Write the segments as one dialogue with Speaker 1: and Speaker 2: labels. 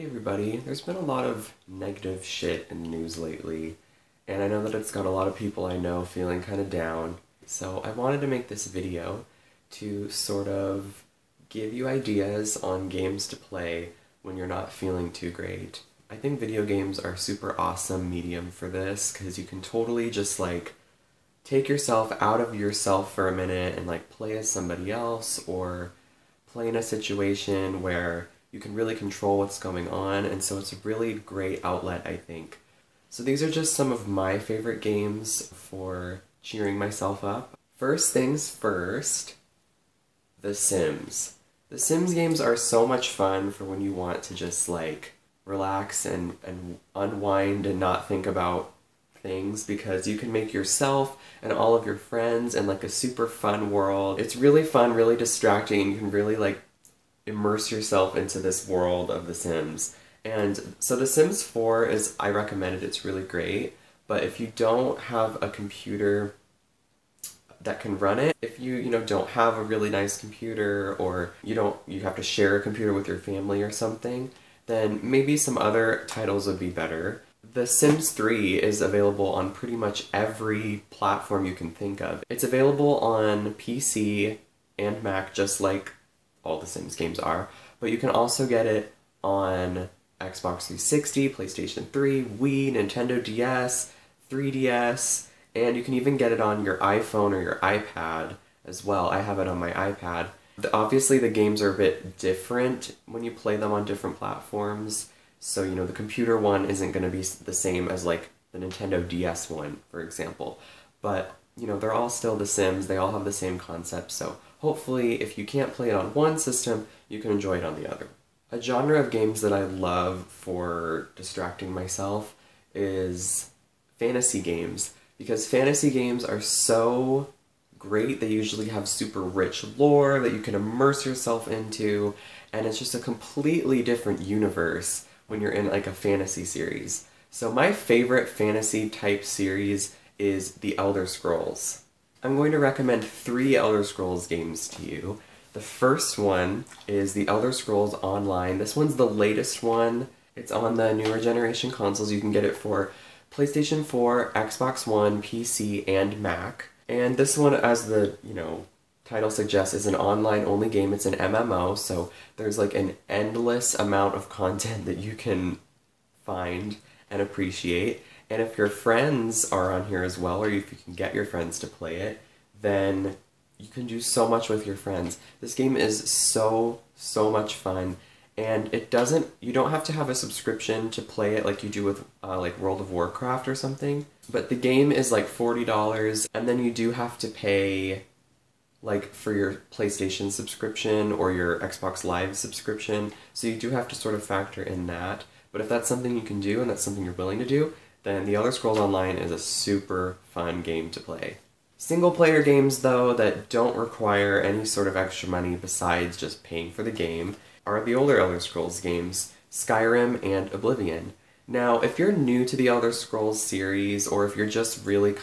Speaker 1: Hey everybody, there's been a lot of negative shit in the news lately, and I know that it's got a lot of people I know feeling kind of down, so I wanted to make this video to sort of give you ideas on games to play when you're not feeling too great. I think video games are a super awesome medium for this, because you can totally just take yourself out of yourself for a minute and play as somebody else, or play in a situation where you can really control what's going on, and so it's a really great outlet, I think. So these are just some of my favorite games for cheering myself up. First things first, The Sims. The Sims games are so much fun for when you want to just relax and unwind and not think about things, because you can make yourself and all of your friends in a super fun world. It's really fun, really distracting, and you can really immerse yourself into this world of The Sims. And so The Sims 4 I recommend it, it's really great, but if you don't have a computer that can run it, if you don't have a really nice computer, or you have to share a computer with your family or something, then maybe some other titles would be better. The Sims 3 is available on pretty much every platform you can think of. It's available on PC and Mac, just like all the Sims games are, but you can also get it on Xbox 360, PlayStation 3, Wii, Nintendo DS, 3DS, and you can even get it on your iPhone or your iPad as well. I have it on my iPad. Obviously the games are a bit different when you play them on different platforms, so the computer one isn't going to be the same as the Nintendo DS one, for example, but they're all still The Sims, they all have the same concept, so hopefully if you can't play it on one system, you can enjoy it on the other. A genre of games that I love for distracting myself is fantasy games, because fantasy games are so great. They usually have super rich lore that you can immerse yourself into, and it's just a completely different universe when you're in a fantasy series. So my favorite fantasy type series is The Elder Scrolls. I'm going to recommend 3 Elder Scrolls games to you. The first one is The Elder Scrolls Online. This one's the latest one. It's on the newer generation consoles. You can get it for PlayStation 4, Xbox One, PC, and Mac. And this one, as the, title suggests, is an online-only game. It's an MMO, so there's an endless amount of content that you can find and appreciate. And if your friends are on here as well, or if you can get your friends to play it, then you can do so much with your friends. This game is so much fun, and you don't have to have a subscription to play it like you do with World of Warcraft or something, but the game is $40, and then you do have to pay for your PlayStation subscription or your Xbox Live subscription, so you do have to sort of factor in that. But if that's something you can do and that's something you're willing to do, then The Elder Scrolls Online is a super fun game to play. Single-player games, though, that don't require any sort of extra money besides just paying for the game are the older Elder Scrolls games, Skyrim and Oblivion. Now, if you're new to the Elder Scrolls series, or if you're just really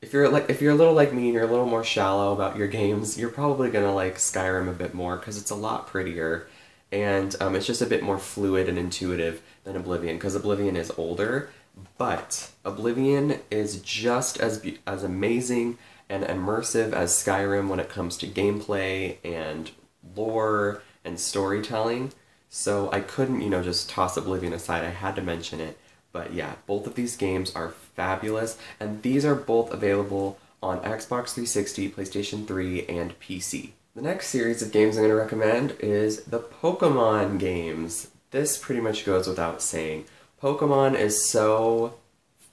Speaker 1: if you're a little like me and you're a little more shallow about your games, you're probably gonna like Skyrim a bit more, because it's a lot prettier, and it's just a bit more fluid and intuitive than Oblivion, because Oblivion is older. But Oblivion is just as amazing and immersive as Skyrim when it comes to gameplay and lore and storytelling. So I couldn't, just toss Oblivion aside. I had to mention it. But yeah, both of these games are fabulous, and these are both available on Xbox 360, PlayStation 3, and PC. The next series of games I'm going to recommend is the Pokemon games. This pretty much goes without saying. Pokemon is so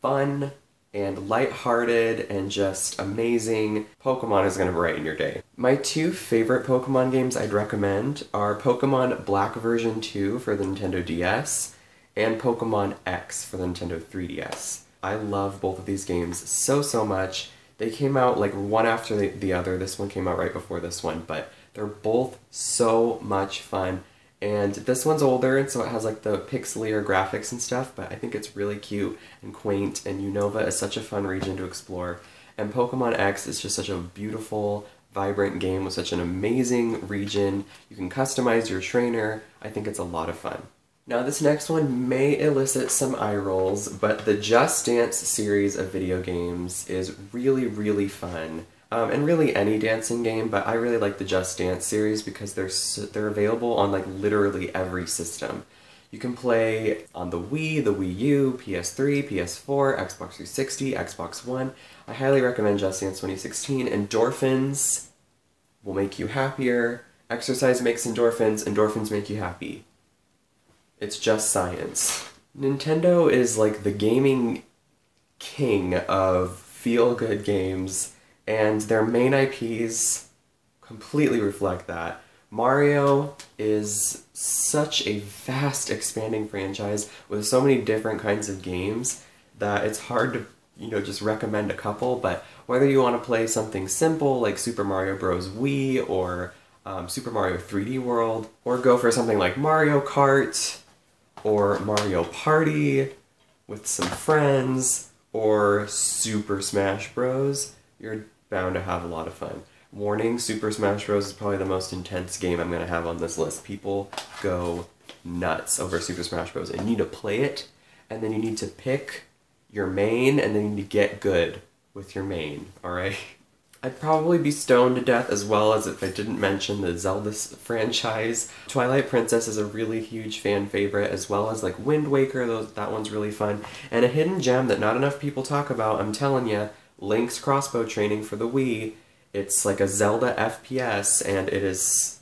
Speaker 1: fun and lighthearted and just amazing. Pokemon is going to brighten your day. My 2 favorite Pokemon games I'd recommend are Pokemon Black Version 2 for the Nintendo DS and Pokemon X for the Nintendo 3DS. I love both of these games so much. They came out one after the other. This one came out right before this one, but they're both so much fun. And this one's older, and so it has the pixelier graphics and stuff, but I think it's really cute and quaint, and Unova is such a fun region to explore. And Pokemon X is just such a beautiful, vibrant game with such an amazing region. You can customize your trainer. I think it's a lot of fun. Now this next one may elicit some eye rolls, but the Just Dance series of video games is really, really fun. And really any dancing game, but I really like the Just Dance series because they're available on like literally every system. You can play on the Wii, the Wii U, PS3, PS4, Xbox 360, Xbox One. I highly recommend Just Dance 2016. Endorphins will make you happier. Exercise makes endorphins. Endorphins make you happy. It's just science. Nintendo is like the gaming king of feel-good games, and their main IPs completely reflect that. Mario is such a vast, expanding franchise with so many different kinds of games that it's hard to, just recommend a couple, but whether you want to play something simple like Super Mario Bros. Wii or Super Mario 3D World, or go for something like Mario Kart, or Mario Party with some friends, or Super Smash Bros., you're bound to have a lot of fun. Warning, Super Smash Bros. Is probably the most intense game I'm going to have on this list. People go nuts over Super Smash Bros. And you need to play it, and then you need to pick your main, and then you need to get good with your main, alright? I'd probably be stoned to death as well as if I didn't mention the Zelda franchise. Twilight Princess is a really huge fan favorite, as well as like Wind Waker, that one's really fun. And a hidden gem that not enough people talk about, I'm telling you, Link's Crossbow Training for the Wii. It's like a Zelda FPS, and it's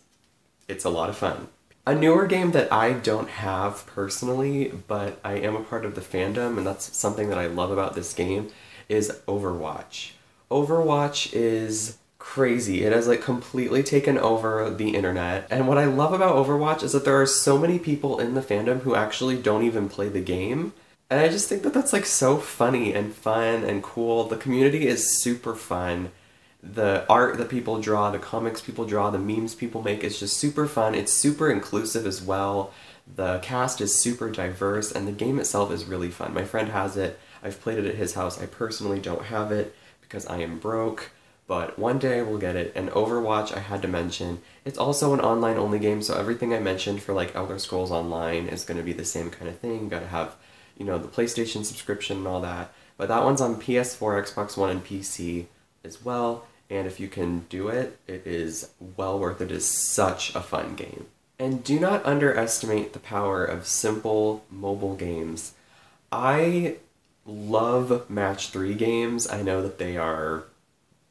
Speaker 1: a lot of fun. A newer game that I don't have personally, but I am a part of the fandom, and that's something that I love about this game, is Overwatch. Overwatch is crazy. It has like completely taken over the internet. And what I love about Overwatch is that there are so many people in the fandom who actually don't even play the game. And I just think that that's like so funny and fun and cool. The community is super fun. The art that people draw, the comics people draw, the memes people make is just super fun. It's super inclusive as well. The cast is super diverse, and the game itself is really fun. My friend has it. I've played it at his house. I personally don't have it because I am broke, but one day I will get it. And Overwatch, I had to mention, it's also an online-only game, so everything I mentioned for like Elder Scrolls Online is going to be the same kind of thing. You gotta have, the PlayStation subscription and all that. But that one's on PS4, Xbox One, and PC as well. And if you can do it, it is well worth it. It is such a fun game. And do not underestimate the power of simple mobile games. I love Match 3 games. I know that they are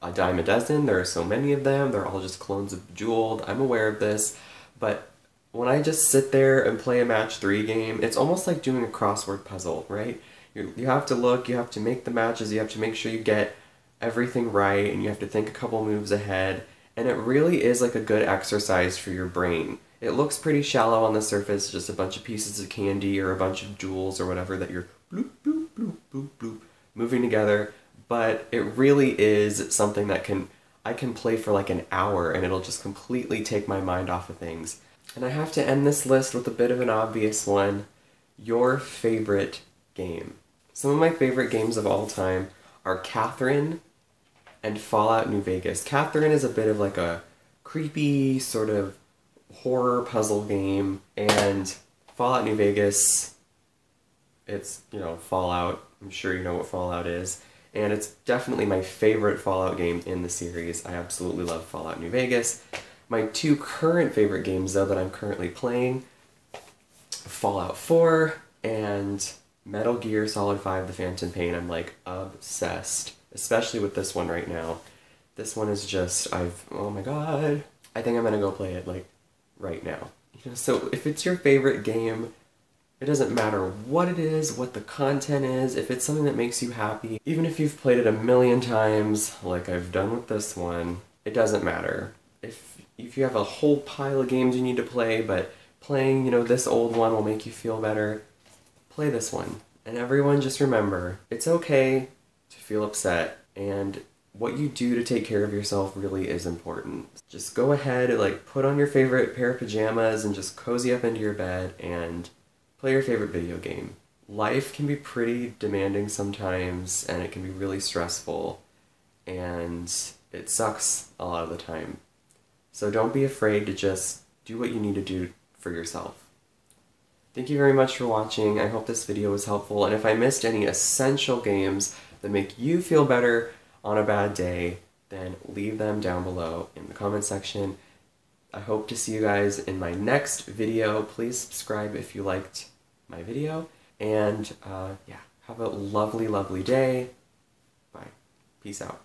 Speaker 1: a dime a dozen. There are so many of them. They're all just clones of Bejeweled. I'm aware of this. But when I just sit there and play a Match 3 game, it's almost like doing a crossword puzzle, right? You have to look, you have to make the matches, you have to make sure you get everything right, and you have to think a couple moves ahead, and it really is like a good exercise for your brain. It looks pretty shallow on the surface, just a bunch of pieces of candy or a bunch of jewels or whatever that you're bloop, bloop, bloop, bloop, bloop, moving together, but it really is something that I can play for like an hour and it'll just completely take my mind off of things. And I have to end this list with a bit of an obvious one. Your favorite game. Some of my favorite games of all time are Catherine and Fallout New Vegas. Catherine is a bit of like a creepy sort of horror puzzle game, and Fallout New Vegas, it's, Fallout. I'm sure you know what Fallout is. And it's definitely my favorite Fallout game in the series. I absolutely love Fallout New Vegas. My two current favorite games, though, that I'm currently playing, Fallout 4 and Metal Gear Solid 5 The Phantom Pain. I'm like obsessed, especially with this one right now. This one is just, oh my god. I think I'm gonna go play it like right now. So if it's your favorite game, it doesn't matter what it is, what the content is, if it's something that makes you happy, even if you've played it a million times, like I've done with this one, it doesn't matter. If you have a whole pile of games you need to play, but playing, this old one will make you feel better, play this one. And everyone just remember, it's okay to feel upset, and what you do to take care of yourself really is important. Just go ahead, put on your favorite pair of pajamas and just cozy up into your bed and play your favorite video game. Life can be pretty demanding sometimes, and it can be really stressful, and it sucks a lot of the time. So don't be afraid to just do what you need to do for yourself. Thank you very much for watching. I hope this video was helpful, and if I missed any essential games that make you feel better on a bad day, then leave them down below in the comment section. I hope to see you guys in my next video. Please subscribe if you liked my video, and yeah, have a lovely, lovely day. Bye. Peace out.